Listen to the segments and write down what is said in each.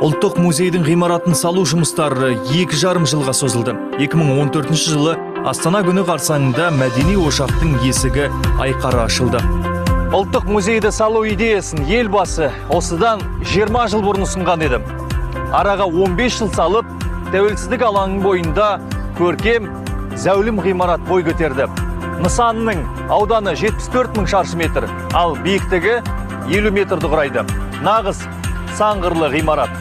Ұлттық музейдің ғимаратын салу жұмыстары 2,5 жылға созылды. 2014 жылы Астана күні қарсаңында мәдени ошақтың есігі айқара ашылды. Ұлттық музейді салу идеясын елбасы осыдан 20 жыл бұрын ұсынған еді. Араға 15 жыл салып, тәуелсіздік алаңының бойында көркем, зәулім ғимарат бой көтерді. Нысанның ауданы 74 мың шаршы метр, ал биіктігі 50 метрді құрайды. Нағыз сан қырлы ғимарат.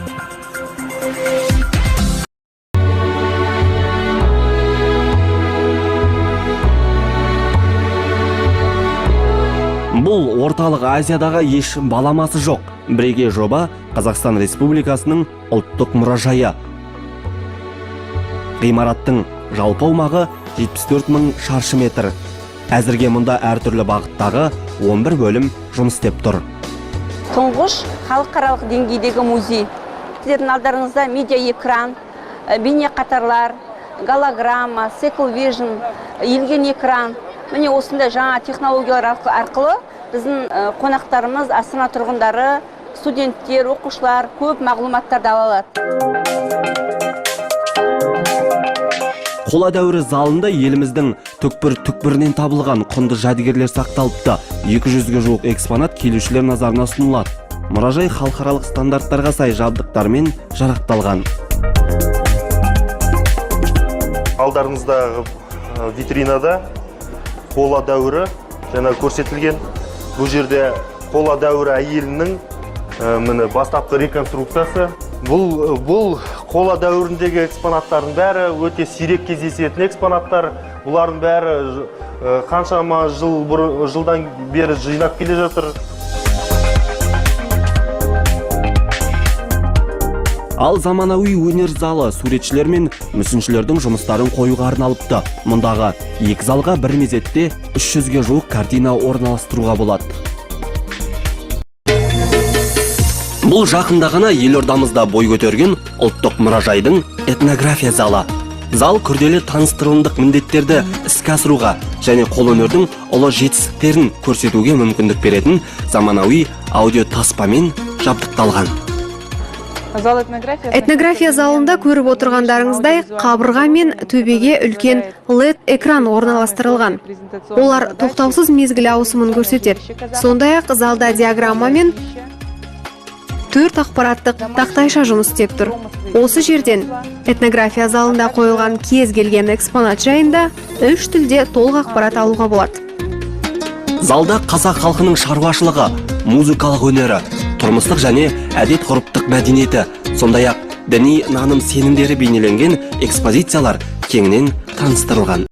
Бұл орталық Азиядағы еш баламасы жоқ. Бірегей жоба Қазақстан Республикасының ұлттық мұражайы. Ғимараттың жалпы аумағы 74 мың шаршы метр. Әзірге мұнда әртүрлі бағыттағы 11 бөлім жұмыс істеп тұр. Тұңғыш халықаралық деңгейдегі музей. Сіздердің алдарыңызда медиа экран, бейне қатарлар, голограмма, Cycle Vision, иілген экран. Міне осындай жаңа технологиялар арқылы біздің қонақтарымыз, Астана тұрғындары, студенттер, оқушылар көп мағлұматтарды ала алады. Қола дәуірі залында еліміздің түкпір-түкпірінен табылған құнды жәдігерлер сақталыпты. 200-ге жуық экспонат келушілер назарына ұсынылады. Мұражай халықаралық стандарттарға сай жабдықтармен жарақталған. Алдарыңыздағы витринада қола дәуірі жаңа көрсетілген. Бұл жерде қола дәуірі әйелінің бастапқы реконструкциясы. Бұл қола дәуіріндегі экспонаттардың бәрі өте сирек кездесетін экспонаттар. Бұлардың бәрі қаншама жылдан бері жинап келе жатыр. Ал заманауи өнер залы суретшілер мен мүсіншілердің жұмыстарын қоюға арналыпты. Мұндағы екі залға бір мезетте 300-ге жуық картина орналастыруға болады. Бұл жақында ғана елордамызда бой көтерген ұлттық мұражайдың этнография залы. Зал күрделі таныстырылымдық міндеттерді іске асыруға және қолөнердің ұлы жетістіктерін көрсетуге мүмкіндік беретін заманауи аудио таспамен жабдықталған. Этнография залында көріп отырғандарыңыздай қабырға мен төбеге үлкен LED экран орналастырылған. Олар тоқтаусыз мезгіл ауысымын көрсетеді. Сондай-ақ залда диаграмма мен 4 ақпараттық тақтайша жұмыс істеп тұр. Осы жерден этнография залында қойылған кез келген экспонат жайында 3 тілде толық ақпарат алуға болады. Залда қазақ халқының шаруашылығы, музыкалық өнері, тұрмыстық және әдет-ғұрыптық мәдениеті, сондай-ақ діни наным сенімдері бейнеленген экспозициялар кеңінен таныстырылған.